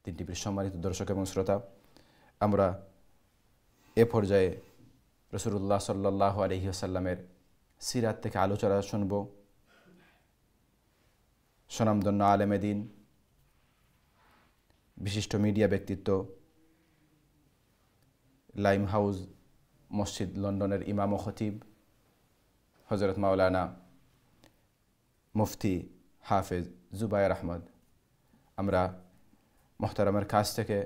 তিন টিভির সম্মানিত দর্শক এবং শ্রোতা, আমরা এ পর্যায়ে রাসূলুল্লাহ সাল্লাল্লাহু আলাইহি ওয়াসাল্লামের সিরাত থেকে আলোচনা শুনব। স্বনামধন্য আলেমে দ্বীন, বিশিষ্ট মিডিয়া ব্যক্তিত্ব, লাইম হাউস মসজিদ লন্ডনের ইমাম ও খতিব হযরত মাওলানা মুফতি হাফেজ জুবায়ের আহমদ, আমরা মুহতারামের কাছ থেকে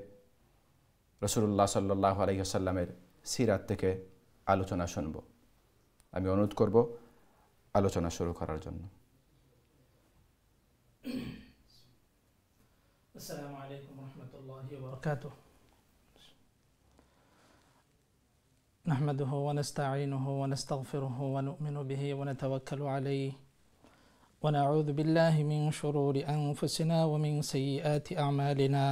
রাসূলুল্লাহ সাল্লাল্লাহু আলাইহি ওয়াসাল্লামের সিরাত থেকে আলোচনা শুনব। আমি অনুরোধ করব আলোচনা শুরু করার জন্য। আসসালামু আলাইকুম ওয়া রাহমাতুল্লাহি ওয়া বারাকাতুহু। نحمده ونستعينه ونستغفره ونؤمن به ونتوكل عليه ونعوذ بالله من شرور أنفسنا ومن سيئات أعمالنا،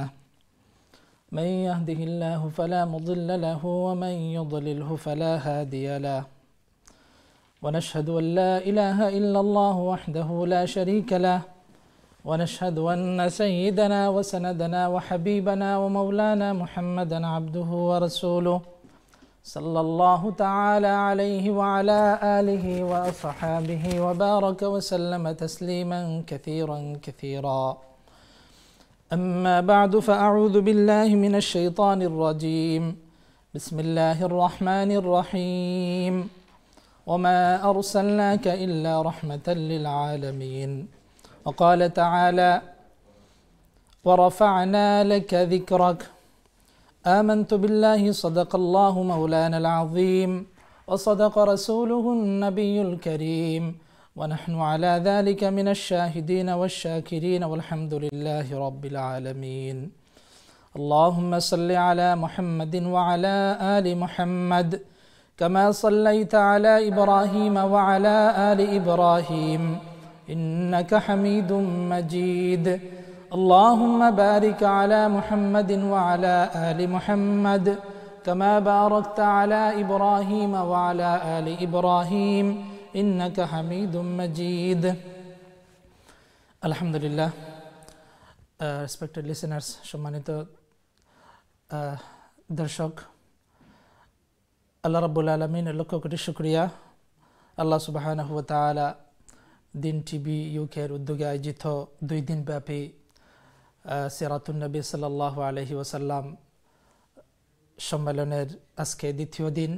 من يهده الله فلا مضل له ومن يضلله فلا هادي له، ونشهد أن لا إله إلا الله وحده لا شريك له، ونشهد أن سيدنا وسندنا وحبيبنا ومولانا محمدا عبده ورسوله صلى الله تعالى عليه وعلى آله وأصحابه وبارك وسلم تسليما كثيرا كثيرا. أما بعد، فأعوذ بالله من الشيطان الرجيم. بسم الله الرحمن الرحيم. وما أرسلناك إلا رحمة للعالمين. وقال تعالى: ورفعنا لك ذكرك. آمنت بالله صدق الله مولانا العظيم وصدق رسوله النبي الكريم، ونحن على ذلك من الشاهدين والشاكرين والحمد لله رب العالمين. اللهم صل على محمد وعلى آل محمد كما صليت على إبراهيم وعلى آل إبراهيم إنك حميد مجيد. اللهم بارك على محمد وعلى آل محمد كما باركت على إبراهيم وعلى آل إبراهيم إنك حميد مجيد. Alhamdulillah, respected listeners, সম্মানিত দর্শক, আল্লাহ রাব্বুল আলামিনের লক্ষ কোটি শুকরিয়া। আল্লাহ সুবহানাহু ওয়া তাআলা দিন টিভি ইউকের উদ্যোগে আয়োজিত 2 দিন ব্যাপী সিরাতুন নবী সাল্লাল্লাহু আলাইহি ওয়াসাল্লাম সম্মেলনের আজকে দ্বিতীয় দিন।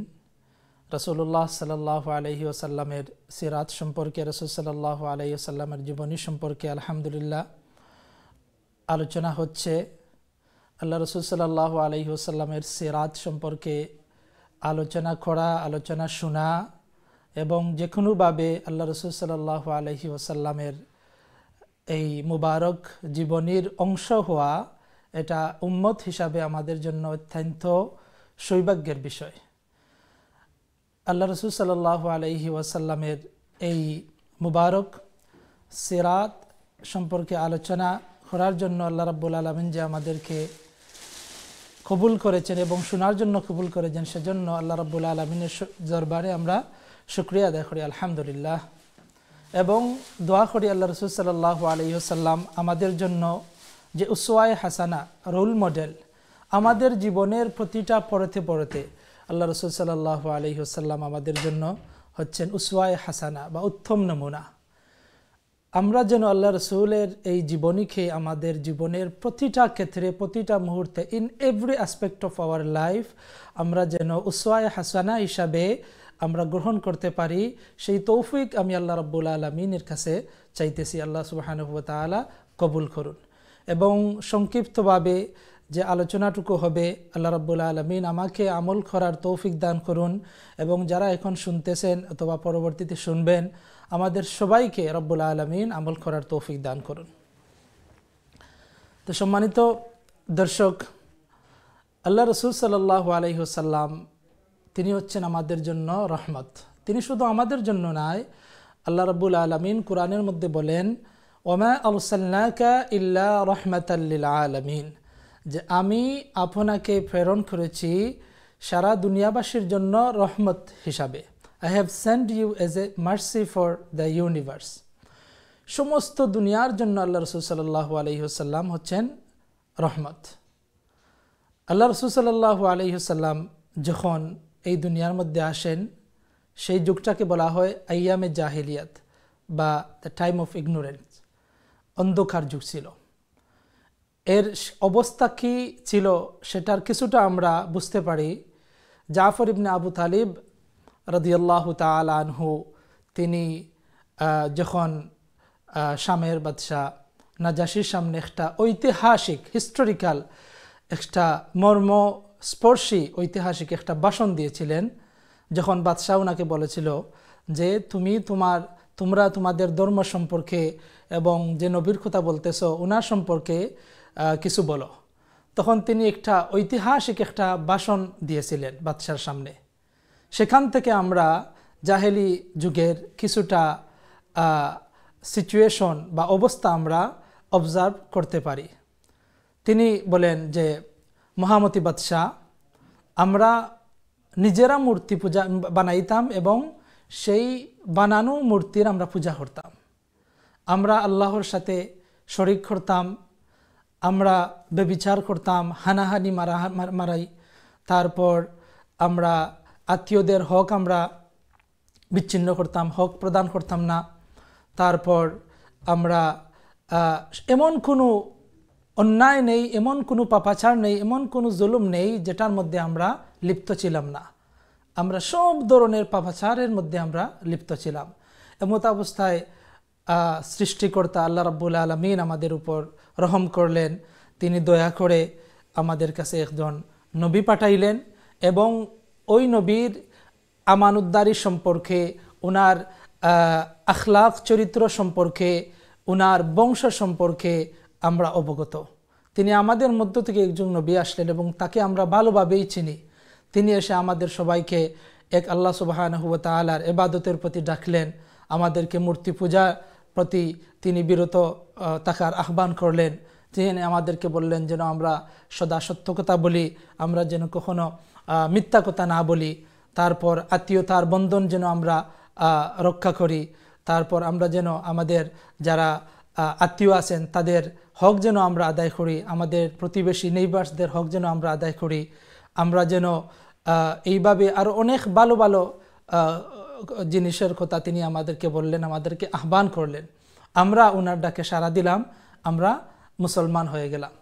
রাসূলুল্লাহ সাল্লাল্লাহু আলাইহি ওয়াসাল্লামের সিরাত সম্পর্কে, রাসূল সাল্লাল্লাহু আলাইহি ওয়াসাল্লামের জীবনী সম্পর্কে আলহামদুলিল্লাহ আলোচনা হচ্ছে। আল্লাহ রাসূল সাল্লাল্লাহু আলাইহি ওয়াসাল্লামের সিরাত সম্পর্কে আলোচনা করা, আলোচনা শোনা এবং যে কোনোভাবে আল্লাহ রাসূল সাল্লাল্লাহু আলাইহি ওয়াসাল্লামের এই মুবারক জীবনীর অংশ হওয়া, এটা উম্মত হিসাবে আমাদের জন্য অত্যন্ত সৌভাগ্যের বিষয়। আল্লাহ রাসূল সাল্লাল্লাহু আলাইহি ওয়াসাল্লামের এই মুবারক সিরাত সম্পর্কে আলোচনা করার জন্য আল্লাহ রাব্বুল আলামিন যে আমাদেরকে কবুল করেছেন এবং শোনার জন্য কবুল করেছেন, সেজন্য আল্লাহ রাব্বুল আলামিনের দরবারে আমরা শুকরিয়া আদায় করি আলহামদুলিল্লাহ, এবং দোয়া করি আল্লাহ রাসূল সাল্লাল্লাহু আলাইহি ওয়াসাল্লাম আমাদের জন্য যে উসওয়ায়ে হাসানা, রোল মডেল, আমাদের জীবনের প্রতিটা পড়তে পড়তে আল্লাহ রাসূল সাল্লাল্লাহু আলাইহি ওয়াসাল্লাম আমাদের জন্য হচ্ছেন উসওয়ায়ে হাসানা বা উত্তম নমুনা। আমরা যেন আল্লাহ রাসূলের এই জীবনীকে আমাদের জীবনের প্রতিটা ক্ষেত্রে, প্রতিটা মুহূর্তে, in every aspect of our life আমরা যেন উসওয়ায়ে হাসানা হিসাবে আমরা গ্রহণ করতে পারি, সেই তৌফিক আমি আল্লাহ রাব্বুল আলামিনের কাছে চাইতেছি। আল্লাহ সুবহানাহু ওয়া তাআলা কবুল করুন। এবং সংক্ষিপ্তভাবে যে আলোচনাটুকু হবে, আল্লাহ রাব্বুল আলামিন আমাকে আমল করার তৌফিক দান করুন, এবং যারা এখন শুনতেছেন অথবা পরবর্তীতে শুনবেন, আমাদের সবাইকে রাব্বুল আলামিন আমল করার তৌফিক দান করুন। তো সম্মানিত দর্শক, আল্লাহ রাসূল সাল্লাল্লাহু আলাইহি ওয়াসাল্লাম তিনি হচ্ছেন আমাদের জন্য রহমত। তিনি শুধু আমাদের জন্য নয়, আল্লাহ রাব্বুল আলামিন কোরআনের মধ্যে বলেন, ওমা আরসালনাকা ইল্লা রাহমাতাল লিল আলামিন, যে আমি আপনাকে প্রেরণ করেছি সারা দুনিয়াবাসীর জন্য রহমত হিসাবে। I have sent you as a mercy for the universe. সমস্ত দুনিয়ার জন্য আল্লাহ রাসূল সাল্লাল্লাহু আলাইহি ওয়াসাল্লাম হচ্ছেন রহমত। আল্লাহ রাসূল সাল্লাল্লাহু আলাইহি ওয়াসাল্লাম যখন এই দুনিয়ার মধ্যে আসেন, সেই যুগটাকে বলা হয় আইয়ামে জাহিলিয়াত বা দ্য টাইম অফ ইগনোরেন্স, অন্ধকার যুগ ছিল। এর অবস্থা কি ছিল সেটার কিছুটা আমরা বুঝতে পারি। জাফর ইবনে আবু তালিব রাদিয়াল্লাহু তাআলা আনহু তিনি যখন শামের বাদশাহ নাজাশির সামনে একটা ঐতিহাসিক হিস্টোরিক্যাল একটা মর্মস্পর্শী ঐতিহাসিক একটা ভাষণ দিয়েছিলেন, যখন বাদশাহ ওনাকে বলেছিল যে তোমরা তোমাদের ধর্ম সম্পর্কে এবং যে নবীর কথা বলতেছ ওনার সম্পর্কে কিছু বলো, তখন তিনি একটা ঐতিহাসিক একটা ভাষণ দিয়েছিলেন বাদশার সামনে। সেখান থেকে আমরা জাহেলি যুগের কিছুটা সিচুয়েশন বা অবস্থা আমরা অবজার্ভ করতে পারি। তিনি বলেন যে, মহামতি বাদশাহ, আমরা নিজেরা মূর্তি পূজা বানাইতাম এবং সেই বানানো মূর্তির আমরা পূজা করতাম। আমরা আল্লাহর সাথে শরিক করতাম, আমরা ব্যভিচার করতাম, হানাহানি মারাই, তারপর আমরা আত্মীয়দের হক আমরা বিচ্ছিন্ন করতাম, হক প্রদান করতাম না। তারপর আমরা এমন কোনো অন্যায় নেই, এমন কোনো পাপাচার নেই, এমন কোনো জুলুম নেই যেটার মধ্যে আমরা লিপ্ত ছিলাম না। আমরা সব ধরনের পাপাচারের মধ্যে আমরা লিপ্ত ছিলাম। এমত অবস্থায় সৃষ্টিকর্তা আল্লাহ রাব্বুল আলামিন আমাদের উপর রহম করলেন। তিনি দয়া করে আমাদের কাছে একজন নবী পাঠাইলেন এবং ওই নবীর আমানতদারি সম্পর্কে, ওনার আখলাক চরিত্র সম্পর্কে, ওনার বংশ সম্পর্কে আমরা অবগত। তিনি আমাদের মধ্য থেকে একজন নবী আসলেন এবং তাকে আমরা ভালোভাবেই চিনি। তিনি এসে আমাদের সবাইকে এক আল্লাহ সুবহানাহু ওয়া তাআলার ইবাদতের প্রতি ডাকলেন, আমাদেরকে মূর্তি পূজার প্রতি তিনি বিরত থাকার আহ্বান করলেন। তিনি আমাদেরকে বললেন যেন আমরা সদা সত্য কথা বলি, আমরা যেন কখনো মিথ্যা কথা না বলি। তারপর আত্মীয়তার বন্ধন যেন আমরা রক্ষা করি। তারপর আমরা যেন আমাদের যারা আত্মীয় আছেন তাদের হক যেন আমরা আদায় করি, আমাদের প্রতিবেশী নেইবার্সদের হক যেন আমরা আদায় করি। আমরা যেন এইভাবে আরও অনেক ভালো ভালো জিনিসের কথা তিনি আমাদেরকে বললেন, আমাদেরকে আহ্বান করলেন। আমরা ওনার ডাকে সাড়া দিলাম, আমরা মুসলমান হয়ে গেলাম।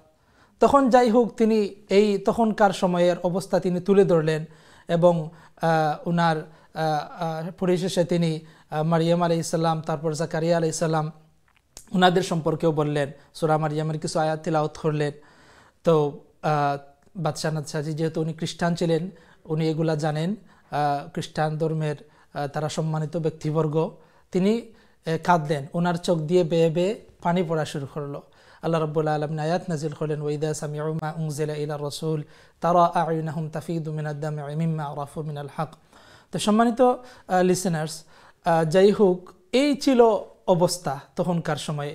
তখন যাই হোক, তিনি এই তখনকার সময়ের অবস্থা তিনি তুলে ধরলেন এবং ওনার পরিশেষে তিনি মারিয়াম আলাইহিসসালাম, তারপর জাকারিয়া আলাইহিসসালাম ওনাদের সম্পর্কেও বললেন। সূরা মারিয়ামের কিছু আয়াত তিলাওয়াত করলেন। তো বাদশাহ নাদশাহজি যেহেতু উনি খ্রিস্টান ছিলেন, উনি এগুলা জানেন, খ্রিস্টান ধর্মের তারা সম্মানিত ব্যক্তিবর্গ। তিনি কাঁদলেন, ওনার চোখ দিয়ে বেয়ে বেয়ে পানি পড়া শুরু করলো। আল্লাহ রাব্বুল আলামিন আয়াত নাজিল করলেন, ওয়াইদা সামিউ মা উনজিলা ইলা রাসূল তারা আ'ইউনাহুম তাফিদু মিনাদ দাম'i মিম্মা আরাফু মিনাল হক। তো সম্মানিত লিসেনার্স, যাই হোক, এই ছিল অবস্থা তখনকার সময়ে।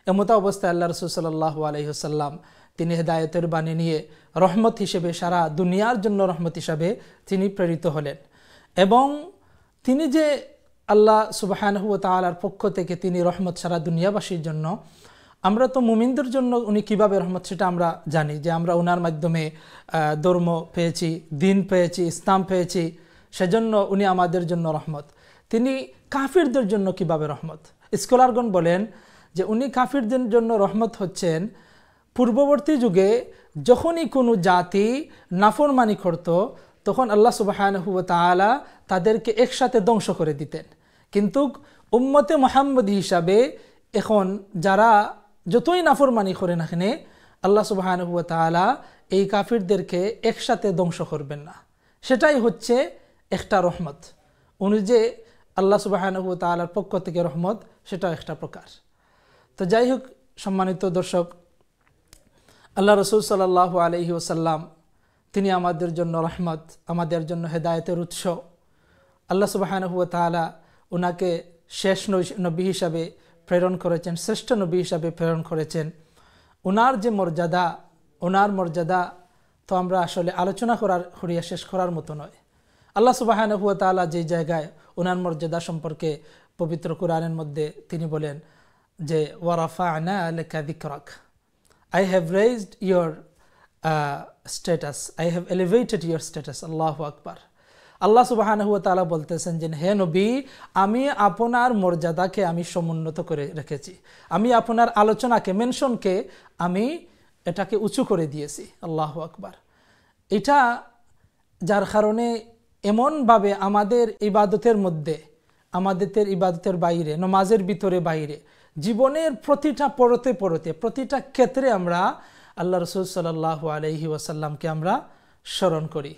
এমত অবস্থায় আল্লাহ রাসূল সাল্লাল্লাহু আলাইহি ওয়াসাল্লাম তিনি হেদায়েতের বাণী নিয়ে রহমত হিসেবে, সারা দুনিয়ার জন্য রহমত হিসাবে তিনি প্রেরিত হলেন। এবং তিনি যে আল্লাহ সুবহানাহু ওয়া তাআলার পক্ষ থেকে তিনি রহমত সারা দুনিয়াবাসীর জন্য, আমরা তো মুমিনদের জন্য উনি কিভাবে রহমত সেটা আমরা জানি, যে আমরা ওনার মাধ্যমে ধর্ম পেয়েছি, দিন পেয়েছি, ইসলাম পেয়েছি, সেজন্য উনি আমাদের জন্য রহমত। তিনি কাফিরদের জন্য কিভাবে রহমত? স্কলারগণ বলেন যে উনি কাফিরদের জন্য রহমত হচ্ছেন পূর্ববর্তী যুগে যখনই কোনো জাতি নাফরমানি করত তখন আল্লাহ সুবহানাহু ওয়া তাআলা তাদেরকে একসাথে ধ্বংস করে দিতেন। কিন্তু উম্মতে মুহাম্মদী হিসাবে এখন যারা যতই নাফরমানি করে না কেন, আল্লাহ সুবহানাহু ওয়া তাআলা এই কাফিরদেরকে একসাথে ধ্বংস করবেন না। সেটাই হচ্ছে একটা রহমত। উনি যে আল্লাহ সুবহানাহু ওয়া তাআলার পক্ষ থেকে রহমত, সেটাও একটা প্রকার। তো যাই হোক, সম্মানিত দর্শক, আল্লাহ রাসূল সাল্লাল্লাহু আলাইহি ওয়াসাল্লাম তিনি আমাদের জন্য রহমত, আমাদের জন্য হেদায়েতের উৎস। আল্লাহ সুবহানাহু ওয়া তাআলা ওনাকে শেষ নবী হিসাবে প্রেরণ করেছেন, শ্রেষ্ঠ নবী হিসাবে প্রেরণ করেছেন। ওনার যে মর্যাদা, ওনার মর্যাদা তো আমরা আসলে আলোচনা করিয়া শেষ করার মতো নয়। আল্লাহ সুবহানাহু ওয়া তাআলা যে জায়গায় ওনার মর্যাদা সম্পর্কে পবিত্র কুরআনের মধ্যে তিনি বলেন যে ওয়া রাফা'না লাকা যিকরাক, I have raised your status, I have elevated your status. Allahu Akbar. আল্লাহ সুবহানাহু ওয়া তাআলা বলতেছেন যে হে নবী, আমি আপনার মর্যাদাকে আমি সমুন্নত করে রেখেছি, আমি আপনার আলোচনাকে, মেনশনকে আমি এটাকে উঁচু করে দিয়েছি। আল্লাহু আকবার। এটা যার কারণে এমনভাবে আমাদের ইবাদতের মধ্যে, আমাদের ইবাদতের বাইরে, নামাজের ভিতরে বাইরে, জীবনের প্রতিটা পরতে পরতে, প্রতিটা ক্ষেত্রে আমরা আল্লাহ রাসূল সাল্লাল্লাহু আলাইহি ওয়াসাল্লামকে আমরা স্মরণ করি।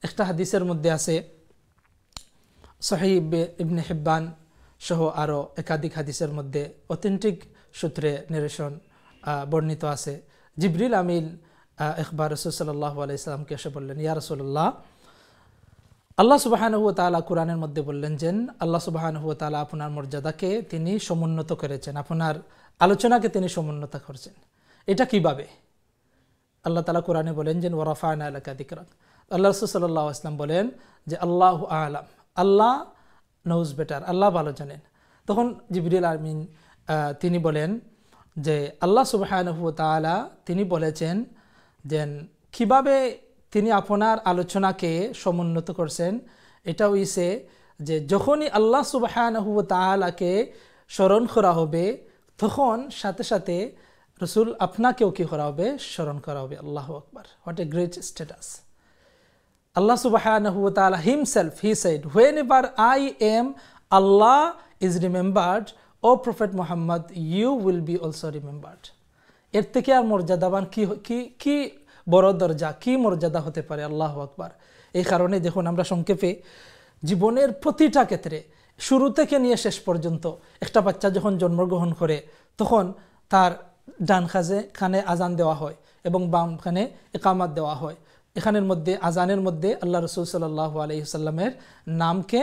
একটা হাদিসের মধ্যে আছে, সহিহ ইবনে হিব্বান সহ আরও একাধিক হাদিসের মধ্যে অথেন্টিক সূত্রে নারেশন বর্ণিত আছে, জিবরিল আমিন একবার রাসূল সাল্লাল্লাহু আলাইহি ওয়াসাল্লামকে এসে বললেন, ইয়া রাসূলুল্লাহ, আল্লাহ সুবহানাহু ওয়া তাআলা কুরআনের মধ্যে বললেন যে আল্লাহ সুবহানাহু ওয়া তাআলা আপনার মর্যাদাকে তিনি সমুন্নত করেছেন, আপনার আলোচনাকে তিনি সমুন্নত করেছেন। এটা কিভাবে? আল্লাহ তাআলা কুরআনে বলেন যে ওয়ারাফা'না লাকা যিকরাক। আল্লাহ রাসূল সাল্লাল্লাহু আলাইহি ওয়াসাল্লাম বলেন যে আল্লাহু আ'লাম, আল্লাহ নোজ বেটার, আল্লাহ ভালো জানেন। তখন জিবরিল আমিন তিনি বলেন যে আল্লাহ সুবহানাহু ওয়া তাআলা তিনি বলেছেন যে কিভাবে তিনি আপনার আলোচনাকে সমুন্নত করছেন। এটা হইছে যে যখনই আল্লাহ সুবহানাহু ওয়া তাআলাকে স্মরণ করা হবে, তখন সাথে সাথে রাসূল আপনাকেও কি করা হবে? স্মরণ করা হবে। আল্লাহু আকবার। What a great status! Allah subhanahu wa ta'ala himself, he said, whenever I am, Allah is remembered, O Prophet Muhammad, you will be also remembered. এর থেকে আর মর্যাদাবান কি বড় দরজা, কি মর্যাদা হতে পারে? আল্লাহু আকবার। এই কারণে দেখুন, আমরা সংক্ষেপে জীবনের প্রতিটা ক্ষেত্রে, শুরু থেকে নিয়ে শেষ পর্যন্ত, একটা বাচ্চা যখন জন্মগ্রহণ করে তখন তার ডান কানে আজান দেওয়া হয় এবং বাম কানে ইকামত দেওয়া হয়। এখানের মধ্যে, আজানের মধ্যে আল্লাহ রাসূল সাল্লাল্লাহু আলাইহি ওয়াসাল্লামের নামকে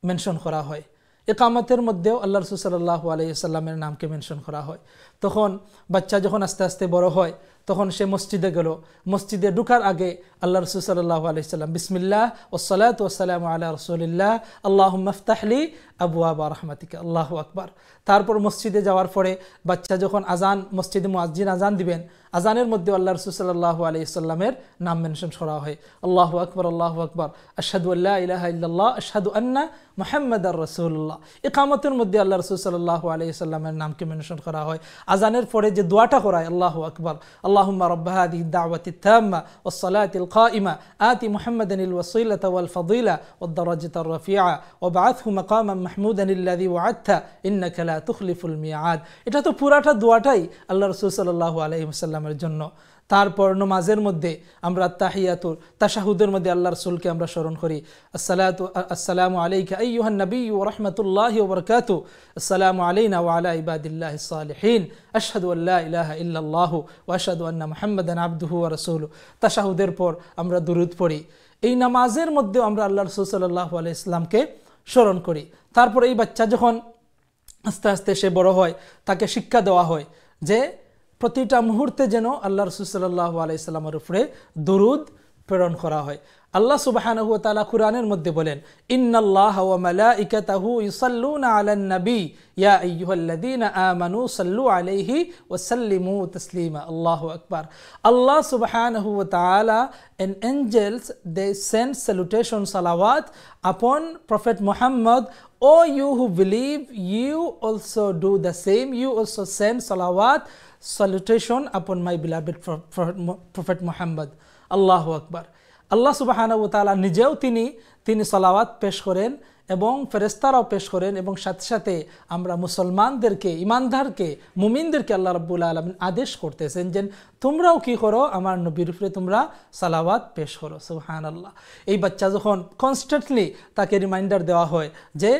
মেনশন করা হয়। ইকামতের মধ্যেও আল্লাহ রাসূল সাল্লাল্লাহু আলাইহি ওয়াসাল্লামের নামকে মেনশন করা হয়। তখন বাচ্চা যখন আস্তে আস্তে বড় হয়, তখন সে মসজিদে গেল, মসজিদে ঢোকার আগে আল্লাহ রাসূল সাল্লাল্লাহু আলাইহি ওয়াসাল্লাম বিসমিল্লাহ ওয়াসসালাতু ওয়াসসালামু আলা রাসূলিল্লাহ আল্লাহুম্মা ইফতাহ লি আবওয়াবা রাহমাতিকা। আল্লাহু আকবার। তারপর মসজিদে যাওয়ার পরে বাচ্চা যখন আজান, মসজিদে মুয়াজ্জিন আজান দিবেন, আজানের মধ্যে আল্লাহ রাসূল সাল্লাল্লাহু আলাইহি ওয়াসাল্লামের নাম মেনশন করা হয়। আল্লাহু আকবার, আল্লাহু আকবার, আশহাদু আল্লা ইলাহা ইল্লাল্লাহ, আশহাদু আন্না মুহাম্মাদার রাসূলুল্লাহ। ইকামতের মধ্যে আল্লাহ রাসূল সাল্লাল্লাহু আলাইহি ওয়াসাল্লামের নামকে মেনশন করা হয়। আজানের পরে যে দোয়াটা করায়, আল্লাহু আকবার, আল্লাহুম্মা রাব্বা হাযিহি দাওয়াতি তাম্মা ওয়াস সালাতিল কাইমা আতি মুহাম্মাদানিল ওয়াসিলাতা ওয়াল ফাদিলা ওয়াদ দারাজাতার রাফিআ ওয়াবআথহু মাকামান মাহমুদান আল্লাযী ওয়া'আদতা ইন্নাকা লা তুখলিফুল মিআদ। এটা তো পুরাটা দোয়াটাই আল্লাহ রাসূল সাল্লাল্লাহু আলাইহি ওয়াসাল্লামের জন্য। তারপর নামাজের মধ্যে আমরা তাহিয়াতুর, তাশাহুদের মধ্যে আল্লাহ রাসূলকে আমরা স্মরণ করি, আসসালামু আলাইকা আইয়ুহান নাবিয়্যু ওয়া রাহমাতুল্লাহি ওয়া বারাকাতুহু, আসসালামু আলাইনা ওয়া আলা ইবাদিল্লাহিস সালিহিন, আশহাদু আল্লা ইলাহা ইল্লাল্লাহু ওয়া আশহাদু আন্না মুহাম্মাদান আবদুহু ওয়া রাসূলুহু। তাশাহুদের পর আমরা দুরূদ পড়ি। এই নামাজের মধ্যে আমরা আল্লাহ রাসূল সাল্লাল্লাহু আলাইহি ওয়াসাল্লামকে স্মরণ করি। তারপর এই বাচ্চা যখন আস্তে আস্তে সে বড় হয়, তাকে শিক্ষা দেওয়া হয় যে প্রতিটা মুহূর্তে যেন আল্লাহ রাসূল সাল্লাল্লাহু আলাইহি সাল্লামের উপরে দরুদ প্রেরণ করা হয়। আল্লাহ সুবহানাহু ওয়া তাআলা কুরআনের মধ্যে বলেন, ইন্নাল্লাহা ওয়া মালাইকাতাহু ইউসাল্লুনা আলান নবী ইয়া আইয়ুহাল্লাযীনা আমানু সাল্লু আলাইহি ওয়া সাল্লিমু তাসলিমা। আল্লাহু আকবার। Allah subhanahu wa ta'ala and angels, they send salutation salawat upon Prophet Muhammad. O you who believe, you also do the same. You also send salawat, salutation upon my beloved Prophet Muhammad. Allahu Akbar. আল্লাহ সুবহানাহু ওয়া তাআলা নিজেও তিনি সালাওয়াত পেশ করেন এবং ফেরেশতারাও পেশ করেন, এবং সাথে সাথে আমরা মুসলমানদেরকে, ইমানদারকে, মুমিনদেরকে আল্লাহ রাব্বুল আলামিন আদেশ করতেছেন যে তোমরাও কি করো, আমার নবীর উপরে তোমরা সালাওয়াত পেশ করো। সুবহানাল্লাহ। এই বাচ্চা যখন কনস্ট্যান্টলি তাকে রিমাইন্ডার দেওয়া হয় যে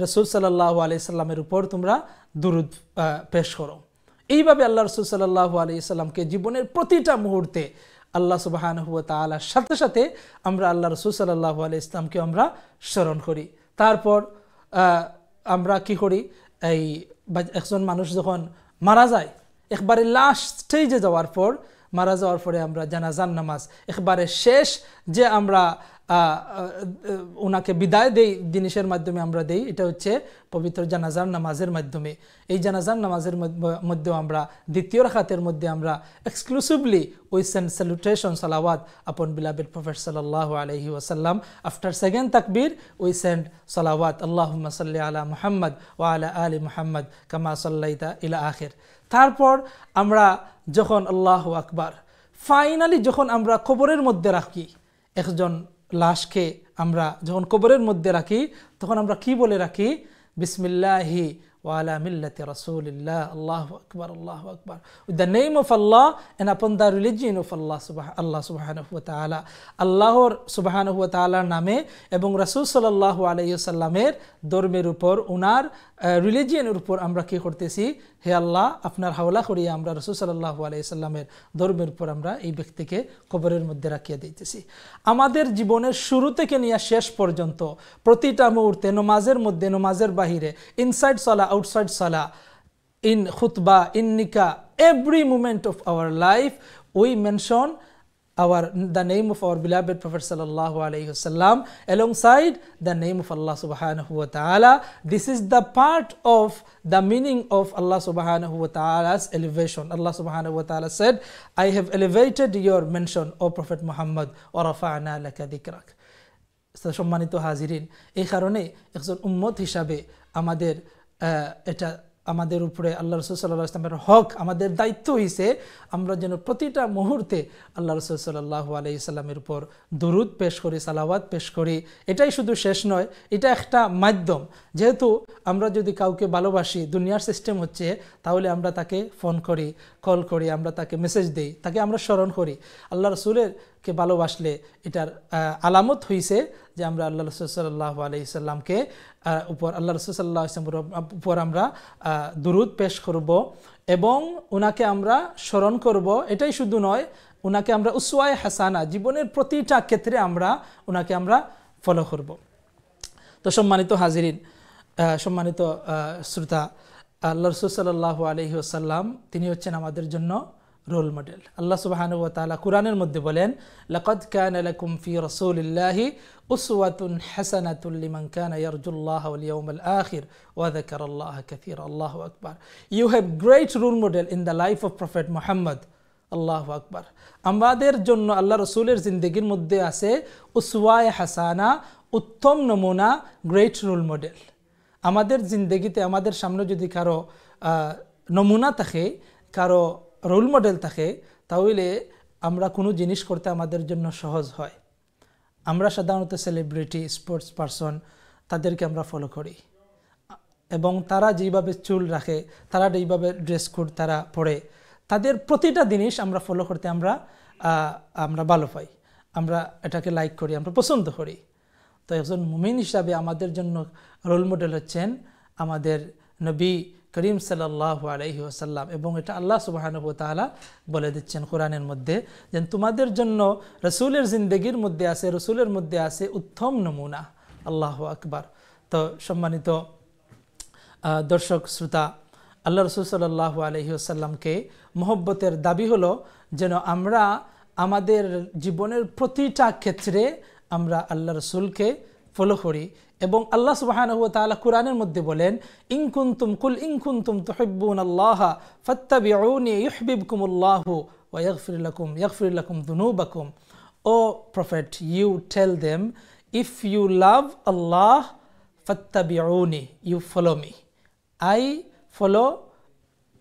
রাসূল সাল্লাল্লাহু আলাইহি সাল্লামের উপর তোমরা দুরূদ পেশ করো। এইভাবে আল্লাহ রাসূল সাল্লাল্লাহু আলাইহি সাল্লামকে জীবনের প্রতিটা মুহূর্তে আল্লাহ সুবহানাহু ওয়া তাআলার সাথে সাথে আমরা আল্লাহ রাসূল সাল্লাল্লাহু আলাইহি ইসলামকে আমরা স্মরণ করি। তারপর আমরা কি করি, এই একজন মানুষ যখন মারা যায়, একবারে লাস্ট স্টেজে যাওয়ার পর, মারা যাওয়ার পরে আমরা জানাজার নামাজ, একবারে শেষ যে আমরা ওনাকে বিদায় দেই জিনিসের মাধ্যমে আমরা দেই, এটা হচ্ছে পবিত্র জানাজার নামাজের মাধ্যমে। এই জানাজার নামাজের মধ্যেও আমরা দ্বিতীয় রাকাতের মধ্যে আমরা এক্সক্লুসিভলি উই সেন্ড স্যালুটেশন সালাওয়াত আপন beloved Prophet sallallahu alaihi wasallam. After second takbir we send salawat Allahumma salli ala Muhammad wa ala ali Muhammad kama sallaita ila akhir. তারপর আমরা যখন আল্লাহু আকবার ফাইনালি যখন আমরা কবরের মধ্যে রাখি, একজন লাশকে আমরা যখন কবরের মধ্যে রাখি তখন আমরা কি বলে রাখি? বিসমিল্লাহি ওয়া আলা মিল্লাতি রাসূলিল্লাহ, আল্লাহু আকবার, আল্লাহু আকবার, with the name of Allah and upon the religion of Allah subhanahu wa ta'ala, আল্লাহর সুবহানাহু ওয়া তাআলার নামে এবং রাসূল সাল্লাল্লাহু আলাইহি ওয়াসাল্লামের ধর্মের উপর, ওনার রিলিজিয়নের উপর আমরা কি করতেছি? হে আল্লাহ, আপনার হাওলা করিয়া আমরা রাসূল সাল্লাল্লাহু আলাইহি ওয়াসাল্লামের ধর্মের উপর আমরা এই ব্যক্তিকে কবরের মধ্যে রাখিয়া দিতেছি। আমাদের জীবনের শুরু থেকে নিয়ে শেষ পর্যন্ত প্রতিটা মুহূর্তে, নমাজের মধ্যে, নমাজের বাহিরে, ইনসাইড সালা, আউটসাইড সালা, in khutbah, in nikah, every moment of our life we mention the name of our beloved Prophet sallallahu alaihi wasallam alongside the name of Allah subhanahu wa ta'ala. This is the part of the meaning of Allah subhanahu wa ta'ala's elevation. Allah subhanahu wa ta'ala said, I have elevated your mention, O Prophet Muhammad, wa rafa'na laka dhikrak. সম্মানিত হাজিরিন, এই কারণে একজন উম্মত হিসাবে আমাদের এটা আমাদের উপরে আল্লাহ রাসূল সাল্লাল্লাহু আলাইহি ওয়াসাল্লামের হক, আমাদের দায়িত্ব হইছে আমরা যেন প্রতিটা মুহূর্তে আল্লাহ রাসূল সাল্লাল্লাহু আলাইহি ওয়াসাল্লামের উপর দুরুদ পেশ করি, সালাওয়াত পেশ করি। এটাই শুধু শেষ নয়, এটা একটা মাধ্যম। যেহেতু আমরা যদি কাউকে ভালোবাসি, দুনিয়ার সিস্টেম হচ্ছে, তাহলে আমরা তাকে ফোন করি, কল করি, আমরা তাকে মেসেজ দেই, তাকে আমরা স্মরণ করি। আল্লাহ রাসূলের কে ভালোবাসলে এটার আলামত হইছে যে আমরা আল্লাহ রাসূল সাল্লাল্লাহু আলাইহি ওয়াসাল্লামকে উপর, আল্লাহ রাসূল সাল্লাল্লাহু আলাইহি ওয়াসাল্লামের উপর আমরা দুরুদ পেশ করব এবং ওনাকে আমরা স্মরণ করব। এটাই শুধু নয়, ওনাকে আমরা উসওয়ায়ে হাসানা, জীবনের প্রতিটা ক্ষেত্রে আমরা ওনাকে আমরা ফলো করব। তো সম্মানিত হাজিরিন, সম্মানিত শ্রোতা, আল্লাহ রাসূল সাল্লাল্লাহু আলাইহি ওয়াসাল্লাম তিনি হচ্ছেন আমাদের জন্য রোল মডেল। আল্লাহ সুবহানাহু ওয়া তাআলা কুরআনের মধ্যে বলেন, লাকাদ কানা লাকুম ফি রাসূলিল্লাহি উসওয়াতুন হাসানাতুন লিমান কানা ইয়ারজুল্লাহ ওয়াল ইয়াউমাল আখির ওয়া যাকারাল্লাহা কাসীরা। আল্লাহু আকবার। You have great role model in the life of Prophet Muhammad. আল্লাহু আকবার। আমাদের জন্য আল্লাহ রাসূলের জিন্দেগির মধ্যে আছে উসওয়ায়ে হাসানা, উত্তম নমুনা, গ্রেট রোল মডেল। আমাদের জিন্দেগিতে আমাদের সামনে যদি কারো নমুনা থাকে, কারো রোল মডেল থাকে, তাহলে আমরা কোনো জিনিস করতে আমাদের জন্য সহজ হয়। আমরা সাধারণত সেলিব্রিটি, স্পোর্টস পারসন, তাদেরকে আমরা ফলো করি এবং তারা যেভাবে চুল রাখে, তারা যেভাবে ড্রেস কোড তারা পরে, তাদের প্রতিটা জিনিস আমরা ফলো করতে আমরা ভালো পাই, আমরা এটাকে লাইক করি, আমরা পছন্দ করি। তো একজন মুমিন হিসাবে আমাদের জন্য রোল মডেল হচ্ছেন আমাদের নবী করিম সাল্লাল্লাহু আলাইহি ওয়াসাল্লাম। এবং এটা আল্লাহ সুবহানাহু ওয়া তাআলা বলে দিচ্ছেন কোরআনের মধ্যে যে তোমাদের জন্য রাসূলের জিন্দেগির মধ্যে আছে, রাসূলের মধ্যে আছে উত্তম নমুনা। আল্লাহু আকবার। তো সম্মানিত দর্শক শ্রোতা, আল্লাহ রাসূল সাল্লাল্লাহু আলাইহি ওয়াসাল্লামকে মহব্বতের দাবি হলো যেন আমরা আমাদের জীবনের প্রতিটা ক্ষেত্রে আমরা আল্লাহ রাসূলকে ফলো করি। এবং আল্লাহ সুবহানাহু ওয়া তাআলা কুরআনের মধ্যে বলেন, ইন কুনতুম তুহিব্বুনাল্লাহা ফাত্তাবিউনি ইউহিব্বুকুমুল্লাহু ওয়া ইয়াগফির লাকুম যুনুবাকুম। O Prophet, you tell them, if you love Allah ফাত্তাবিউনি, you follow me. I follow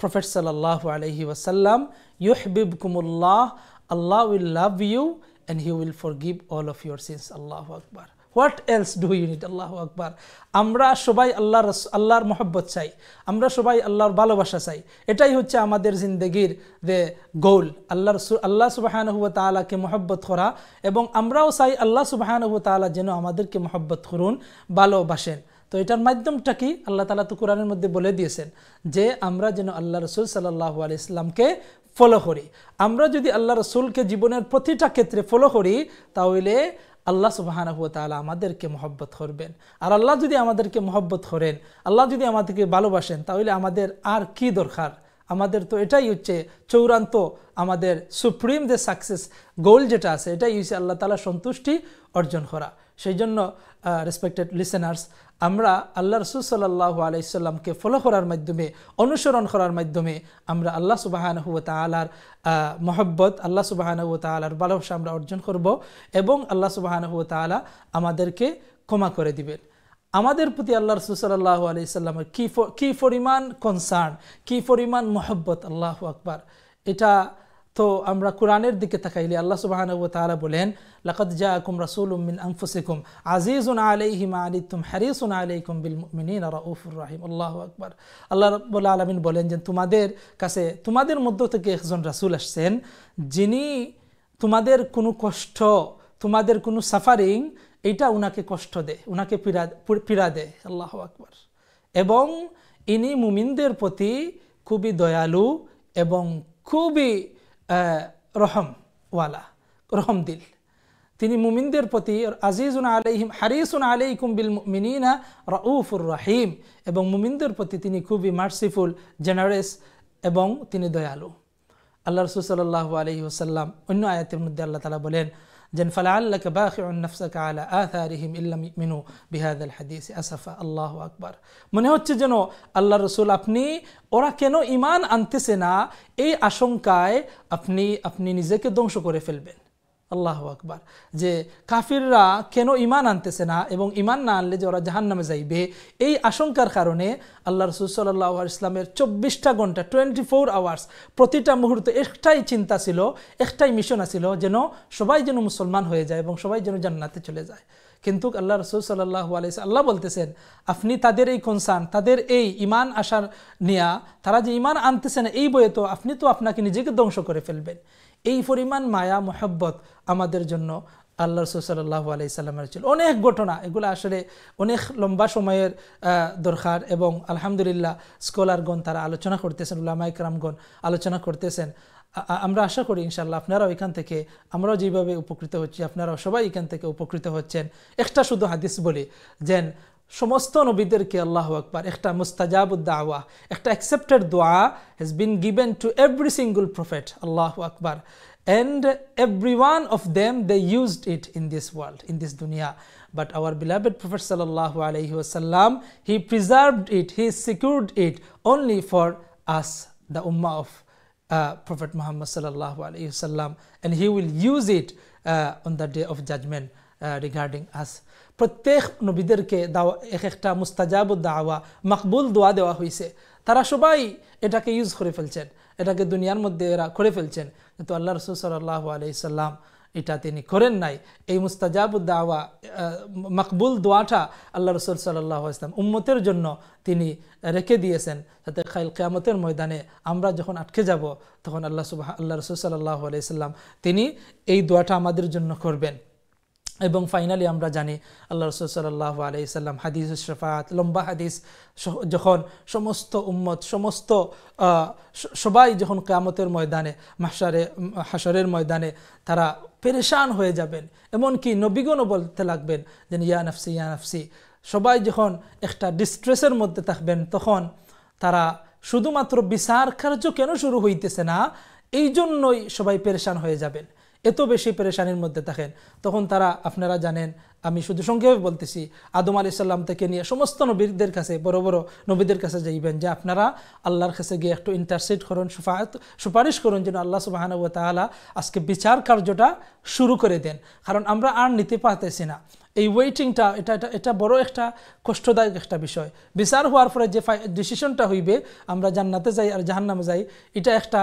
Prophet সাল্লাল্লাহু আলাইহি ওয়াসাল্লাম। ইউহিব্বুকুমুল্লাহ, Allah will love you and He will forgive all of your sins. Allahu Akbar. What else do you need? Allahu Akbar. আমরা সবাই আল্লাহর মহব্বত চাই, আমরা সবাই আল্লাহর ভালোবাসা চাই। এটাই হচ্ছে আমাদের জিন্দগির যে গোল, আল্লাহ সুবহানাহু ওয়া তাআলাকে মহব্বত করা। এবং আমরাও চাই আল্লাহ সুবহানাহু ওয়া তাআলা যেন আমাদেরকে মহব্বত করুন, ভালোবাসেন। তো এটার মাধ্যমটা কি? আল্লাহ তাআলা তো কোরআনের মধ্যে বলে দিয়েছেন যে আমরা যেন আল্লাহ রাসূল সাল্লাল্লাহু আলাইহি ওয়াসাল্লামকে ফলো করি। আমরা যদি আল্লাহ রাসূলকে জীবনের প্রতিটা ক্ষেত্রে ফলো করি, তাহলে আল্লাহ সুবহানাহু ওয়া তাআলা আমাদেরকে মহব্বত করবেন। আর আল্লাহ যদি আমাদেরকে মহব্বত করেন, আল্লাহ যদি আমাদেরকে ভালোবাসেন, তাহলে আমাদের আর কি দরকার? আমাদের তো এটাই হচ্ছে চূড়ান্ত আমাদের সুপ্রিম যে সাকসেস গোল যেটা আছে, এটাই হচ্ছে আল্লাহ তাআলা সন্তুষ্টি অর্জন করা। সেই জন্য রেসপেক্টেড লিসেনার্স, আমরা আল্লাহ রাসূল সাল্লাল্লাহু আলাইহি সাল্লামকে ফলো করার মাধ্যমে, অনুসরণ করার মাধ্যমে আমরা আল্লাহ সুবহানাহু ওয়া তাআলার মহব্বত, আল্লাহ সুবহানাহু ওয়া তাআলার ভালোবাসা আমরা অর্জন করব এবং আল্লাহ সুবহানাহু ওয়া তাআলা আমাদেরকে ক্ষমা করে দিবেন। আমাদের প্রতি আল্লাহ রাসূল সাল্লাল্লাহু আলাইহি সাল্লামের কি পরিমাণ কনসার্ন, কি পরিমাণ মহব্বত, আল্লাহু আকবার। এটা তো আমরা কোরআনের দিকে তাকাইলে আল্লাহ সুবহানাহু ওয়া তাআলা বলেন, লাকাদ জাআকুম রাসূলুম মিন আনফুসিকুম আজিজুন আলাইহি মা আনিতুম হারিসুন আলাইকুম বিল মুমিনিনা রাউফুর রাহিম। আল্লাহু আকবার। আল্লাহ রাব্বুল আলামিন বলেন যে তোমাদের কাছে, তোমাদের মধ্য থেকে একজন রাসূল আসছেন যিনি তোমাদের কোনো কষ্ট, তোমাদের কোনো সাফারিং, এটা উনাকে কষ্ট দেয়, উনাকে পীড়া দেয়। আল্লাহু আকবার। এবং ইনি মুমিনদের প্রতি খুবই দয়ালু এবং খুবই রহমওয়ালা, রহমদিল। তিনি মুমিনদের প্রতি আজিজুন আলাইহিম হারিসুন আলাইকুম বিল মুমিনিনা রাউফুর রাহিম, এবং মুমিনদের প্রতি তিনি খুবই মার্সিফুল, জেনারেস এবং তিনি দয়ালু। আল্লাহ রাসূল সাল্লাল্লাহু আলাইহি ওয়াসাল্লাম অন্য আয়াতের মধ্যে আল্লাহ তাআলা বলেন যেন ফালাআল্লাকা বাখিউন নাফসাকা আলা আথারিহিম ইল্লাম ইউমিনু বিহাযাল হাদিসি আসাফা। আল্লাহু আকবার। মনে হচ্ছে যেন আল্লাহ রাসূল আপনি ওরা কেন ঈমান আনতেছে না, এই আশঙ্কায় আপনি নিজেকে ধ্বংস করে ফেলবেন। আল্লাহু আকবার। যে কাফিররা কেন ঈমান আনতেছে না এবং ঈমান না আনলে যে ওরা জাহান্নামে যাইবে, এই আশঙ্কার কারণে আল্লাহ রাসূল সাল্লাল্লাহু আলাইহি ওয়াসাল্লামের 24টা ঘন্টা 24 আওয়ার্স প্রতিটা মুহূর্তে একটাই চিন্তা ছিল, একটাই মিশন ছিল, যেন সবাই যেন মুসলমান হয়ে যায় এবং সবাই যেন জান্নাতে চলে যায়। কিন্তু আল্লাহ রাসূল সাল্লাল্লাহু আলাইহি ওয়াসাল্লাম আল্লাহ বলতেছেন আপনি তাদের এই কনসার্ন, তাদের এই ঈমান আসার নিয়া, তারা যে ঈমান আনতেছে না এই বয়ে তো আপনি তো আপনাকে নিজেকে ধ্বংস করে ফেলবেন। এই পরিমাণ মায়া মহব্বত আমাদের জন্য আল্লাহ রাসূল সাল্লাল্লাহু আলাইহি সাল্লামের ছিল। অনেক ঘটনা, এগুলো আসলে অনেক লম্বা সময়ের দরকার এবং আলহামদুলিল্লাহ স্কলারগণ তারা আলোচনা করতেছেন, উলামায়ে কেরামগণ আলোচনা করতেছেন। আমরা আশা করি ইনশাআল্লাহ আপনারাও এখান থেকে, আমরাও যেভাবে উপকৃত হচ্ছি আপনারাও সবাই এখান থেকে উপকৃত হচ্ছেন। একটা শুধু হাদিস বলি, যেন সমস্ত নবীদেরকে, আল্লাহু আকবার, একটা মুস্তাজাবুদ দাওয়া, একটা অ্যাকসেপ্টেড দোয়া has been given to every single prophet, আল্লাহু আকবার, and every one of them they used it in this world, in this dunya. But our beloved Prophet sallallahu alaihi wasallam, he preserved it, he secured it only for us, the ummah of Prophet Muhammad sallallahu alaihi wasallam, and he will use it on the day of judgment regarding us. প্রত্যেক নবীদেরকে একটা মুস্তাজাবুদ দাওয়া, মাকবুল দোয়া দেওয়া হয়েছে। তারা সবাই এটাকে ইউজ করে ফেলছেন, এটাকে দুনিয়ার মধ্যে এরা করে ফেলছেন, কিন্তু আল্লাহ রাসূল সাল্লাল্লাহু আলাইহি সাল্লাম এটা তিনি করেন নাই। এই মুস্তাজাবুদ দাওয়া, মাকবুল দোয়াটা আল্লাহ রাসূল সাল্লাল্লাহু আলাইহি সাল্লাম উম্মতের জন্য তিনি রেখে দিয়েছেন, যাতে কিয়ামতের ময়দানে আমরা যখন আটকে যাব তখন আল্লাহ রাসূল সাল্লাল্লাহু আলাইহি সাল্লাম তিনি এই দোয়াটা আমাদের জন্য করবেন। এবং ফাইনালি আমরা জানি আল্লাহ রাসূল সাল্লাল্লাহু আলাইহি সাল্লাম হাদিস শাফাআত, লম্বা হাদিস, যখন সমস্ত উম্মত, সমস্ত সবাই যখন কিয়ামতের ময়দানে, হাশরের ময়দানে তারা পেরেশান হয়ে যাবেন, এমনকি নবীগণও বলতে লাগবেন যে ইয়া নাফসি ইয়া নাফসি। সবাই যখন একটা ডিস্ট্রেসের মধ্যে থাকবেন, তখন তারা শুধুমাত্র বিচার কার্য কেন শুরু হইতেছে না এই জন্যই সবাই পেরেশান হয়ে যাবেন, এত বেশি পেরেশানির মধ্যে থাকেন। তখন তারা, আপনারা জানেন, আমি শুধু সংক্ষেপে বলতেছি, আদম আলাইহিস সালাম থেকে নিয়ে সমস্ত নবীদের কাছে, বড় বড় নবীদের কাছে যাইবেন যে আপনারা আল্লাহর কাছে গিয়ে একটু ইন্টারসিড করুন, সুপারিশ করুন যেন আল্লাহ সুবহানাহু ওয়া তাআলা আজকে বিচার কার্যটা শুরু করে দেন, কারণ আমরা আর নিতে পারতেছি না। এই ওয়েটিংটা এটা বড় একটা কষ্টদায়ক একটা বিষয়। বিচার হওয়ার পরে যে ডিসিশনটা হইবে আমরা জান্নাতে যাই আর জাহান্নামে যাই, এটা একটা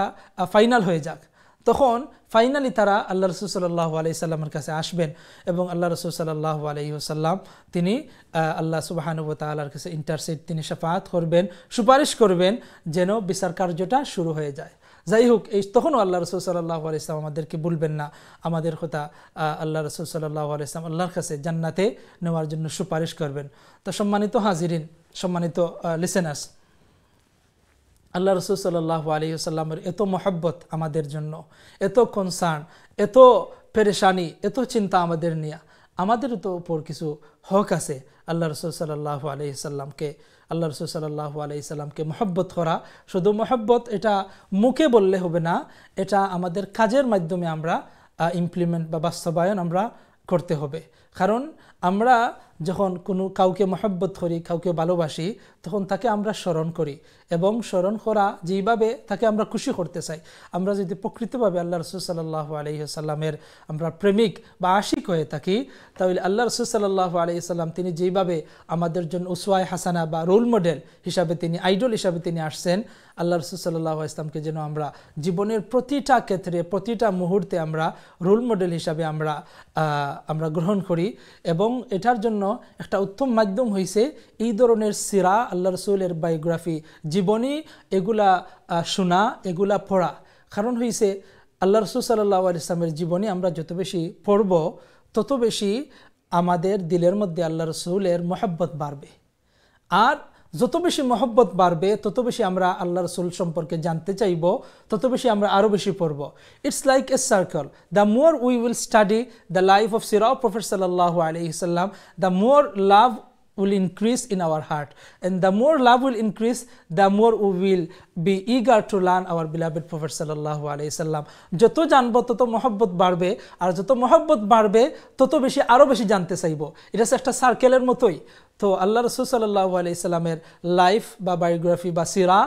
ফাইনাল হয়ে যাক। তখন ফাইনালি তারা আল্লাহ রাসূল সাল্লাল্লাহু আলাইহি সাল্লামের কাছে আসবেন এবং আল্লাহ রাসূল সাল্লাল্লাহু আলাইহি ওয়াসাল্লাম তিনি আল্লাহ সুবহানাহু ওয়া তাআলার কাছে ইন্টারসিড, তিনি শাফাআত করবেন, সুপারিশ করবেন যেন বিচার কার্যটা শুরু হয়ে যায়। যাই হোক, এই তখনও আল্লাহ রাসূল সাল্লাল্লাহু আলাইহি ওয়াসাল্লাম আমাদেরকে বলবেন না, আমাদের কথা আল্লাহ রাসূল সাল্লাল্লাহু আলাইহি ওয়াসাল্লাম আল্লাহর কাছে জান্নাতে নেওয়ার জন্য সুপারিশ করবেন। তো সম্মানিত হাজিরিন, সম্মানিত লিসেনার্স, আল্লাহ রাসূল সাল্লাল্লাহু আলাইহি ওয়াসাল্লামের এত মহব্বত আমাদের জন্য, এত কনসার্ন, এত পেরেশানি, এত চিন্তা আমাদের নিয়ে, আমাদেরও তো উপর কিছু হক আছে। আল্লাহ রসুল সাল্লাল্লাহু আলাইহি সাল্লামকে আল্লাহ রসুল সাল্লাল্লাহু আলাইহি সাল্লামকে মহব্বত করা, শুধু মহব্বত এটা মুখে বললে হবে না, এটা আমাদের কাজের মাধ্যমে আমরা ইমপ্লিমেন্ট বা বাস্তবায়ন আমরা করতে হবে। কারণ আমরা যখন কোনো কাউকে মহব্বত করি, কাউকে ভালোবাসি, তখন তাকে আমরা স্মরণ করি, এবং স্মরণ করা যেইভাবে তাকে আমরা খুশি করতে চাই। আমরা যদি প্রকৃতভাবে আল্লাহ রসুল সাল্লাল্লাহু আলাইহি সাল্লামের আমরা প্রেমিক বা আশিক হয়ে থাকি, তাহলে আল্লাহ রসুল সাল্লাল্লাহু আলাইহি সাল্লাম তিনি যেইভাবে আমাদের জন্য উসওয়ায়ে হাসানা বা রোল মডেল হিসাবে তিনি, আইডল হিসাবে তিনি আসছেন, আল্লাহ রসুল সাল্লাল্লাহু আলাইহি সাল্লামকে যেন আমরা জীবনের প্রতিটা ক্ষেত্রে প্রতিটা মুহূর্তে আমরা রোল মডেল হিসাবে আমরা গ্রহণ করি। এবং এটার জন্য একটা উত্তম মাধ্যম হয়েছে এই ধরনের সিরা, আল্লাহ রসুলের বায়োগ্রাফি, জীবনী, এগুলা শোনা, এগুলা পড়া। কারণ হয়েছে আল্লাহ রসুল সাল্লাল্লাহু আলাইহি সাল্লামের জীবনী আমরা যত বেশি পড়ব, তত বেশি আমাদের দিলের মধ্যে আল্লাহ রসুলের মহব্বত বাড়বে। আর যত বেশি মহব্বত বাড়বে, তত বেশি আমরা আল্লাহ রসুল সম্পর্কে জানতে চাইব, তত বেশি আমরা আরও বেশি পড়ব। It's like a circle. The more we will study the life of Sira of prophet সাল্লাল্লাহু আলাইহি সাল্লাম, the more love will increase in our heart, and the more love will increase, the more we will be eager to learn our beloved prophet sallallahu alaihi wasallam. যত জানবো তত মহব্বত বাড়বে, আর যত মহব্বত বাড়বে তত বেশি আরো বেশি জানতে চাইবো। এটা একটা সার্কেলের মতোই। তো আল্লাহ রাসূল সাল্লাল্লাহু আলাইহি সাল্লামের লাইফ বা বায়োগ্রাফি বা সিরা,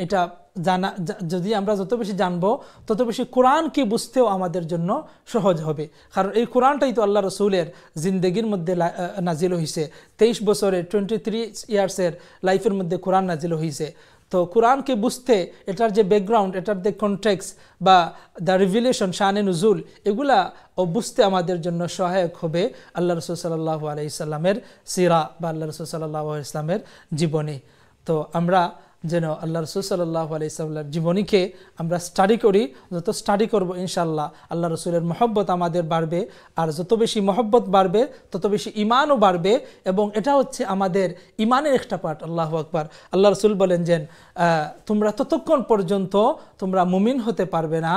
এটা জানা যদি আমরা যত বেশি জানবো, তত বেশি কোরআনকে বুঝতেও আমাদের জন্য সহজ হবে। কারণ এই কোরআনটাই তো আল্লাহ রসুলের জিন্দগির মধ্যে নাজিল হয়েছে। 23 বছরের 23 ইয়ার্সের লাইফের মধ্যে কোরআন নাজিল হয়েছে। তো কোরআনকে বুঝতে এটার যে ব্যাকগ্রাউন্ড, এটার যে কনটেক্সট বা দ্য রিভিলেশন, শানে নুজুল, এগুলা বুঝতে আমাদের জন্য সহায়ক হবে আল্লাহ রসুল সাল্লাল্লাহু আলাইহি সাল্লামের সিরা বা আল্লাহ রসুল সাল্লাল্লাহু আলাইহি সাল্লামের জীবনী। তো আমরা যেন আল্লাহ রসুল সাল্লাল্লাহু আলাইহি সাল্লামের জীবনীকে আমরা স্টাডি করি। যত স্টাডি করব ইনশাআল্লাহ আল্লাহ রসুলের মহব্বত আমাদের বাড়বে, আর যত বেশি মহব্বত বাড়বে তত বেশি ইমানও বাড়বে, এবং এটা হচ্ছে আমাদের ইমানের একটা পার্ট। আল্লাহু আকবার। আল্লাহ রসুল বলেন যে তোমরা ততক্ষণ পর্যন্ত তোমরা মুমিন হতে পারবে না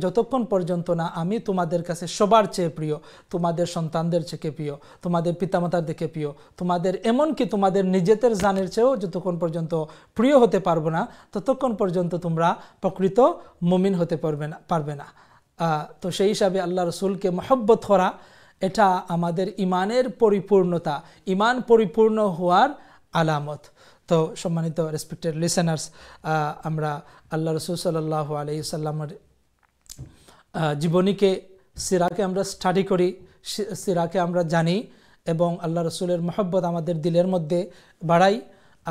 যতক্ষণ পর্যন্ত না আমি তোমাদের কাছে সবার চেয়ে প্রিয়, তোমাদের সন্তানদের চেয়ে প্রিয়, তোমাদের পিতামাতার দিকে প্রিয়, তোমাদের এমনকি তোমাদের নিজেদের জানের চেয়েও যতক্ষণ পর্যন্ত প্রিয় হতে পারবো না, ততক্ষণ পর্যন্ত তোমরা প্রকৃত মুমিন হতে পারবে না। তো সেই হিসাবে আল্লাহ রসুলকে মহব্বত করা, এটা আমাদের ইমানের পরিপূর্ণতা, ইমান পরিপূর্ণ হওয়ার আলামত। তো সম্মানিত রেসপেক্টেড লিসেনার্স, আমরা আল্লাহ রসুল সাল্লাল্লাহু আলাইহি সাল্লামের জীবনীকে, সিরাকে আমরা স্টাডি করি, সিরাকে আমরা জানি, এবং আল্লাহ রসুলের মহব্বত আমাদের দিলের মধ্যে বাড়াই।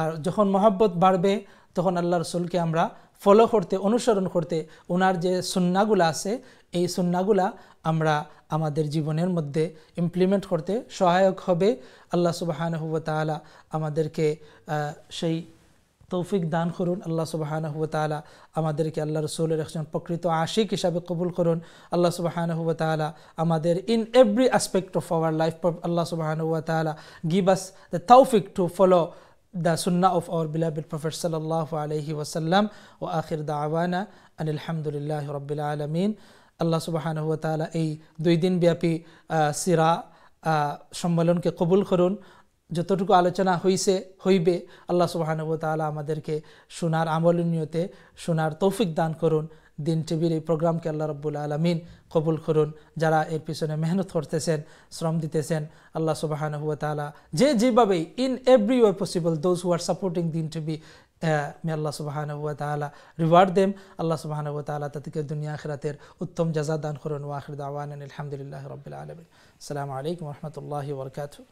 আর যখন মহব্বত বাড়বে তখন আল্লাহ রসুলকে আমরা ফলো করতে, অনুসরণ করতে, ওনার যে সুন্নাগুলা আছে এই সুন্নাগুলা আমরা আমাদের জীবনের মধ্যে ইমপ্লিমেন্ট করতে সহায়ক হবে। আল্লাহ সুবহানাহু ওয়া তাআলা আমাদেরকে সেই তৌফিক দান করুন। আল্লাহ সুবহানাহু ওয়া তাআলা আমাদেরকে আল্লাহ রসুলের একজন প্রকৃত আশিক হিসাবে কবুল করুন। আল্লাহ সুবহানাহু ওয়া তাআলা আমাদের in every aspect of our life, আল্লাহ সুবহানাহু ওয়া তাআলা give us the tawfiq to follow the sunnah of our beloved Prophet sallallahu alayhi wa sallam. Wa akhir da'wana anil hamdulillahi rabbil alamin. আল্লাহ সুবহানাহু ওয়া তাআলা এই 2 দিন ব্যাপী সিরা সম্মেলনকে কবুল করুন। যতটুকু আলোচনা হইবে আল্লাহ সুবহানাহু ওয়া তাআলা আমাদেরকে শোনার আমলের নিয়তে শোনার তৌফিক দান করুন। দিন টিভির এই প্রোগ্রামকে আল্লাহ রাব্বুল আলামিন কবুল করুন। যারা এর পিছনে মেহনত করতেছেন, শ্রম দিতেছেন, আল্লাহ সুবহানাহু ওয়া তাআলা যেভাবে in every way possible those who are supporting দিন TV, may Allah subhanahu wa ta'ala reward them. Allah subhanahu wa ta'ala তাদেরকে দুনিয়া আখিরাতের উত্তম জাযা দান করুন। ওয়া আখির দাওয়ানা আলহামদুলিল্লাহি রাব্বিল আলামিন। আসসালামু আলাইকুম ওয়া রাহমাতুল্লাহি ওয়া বারাকাতুহু।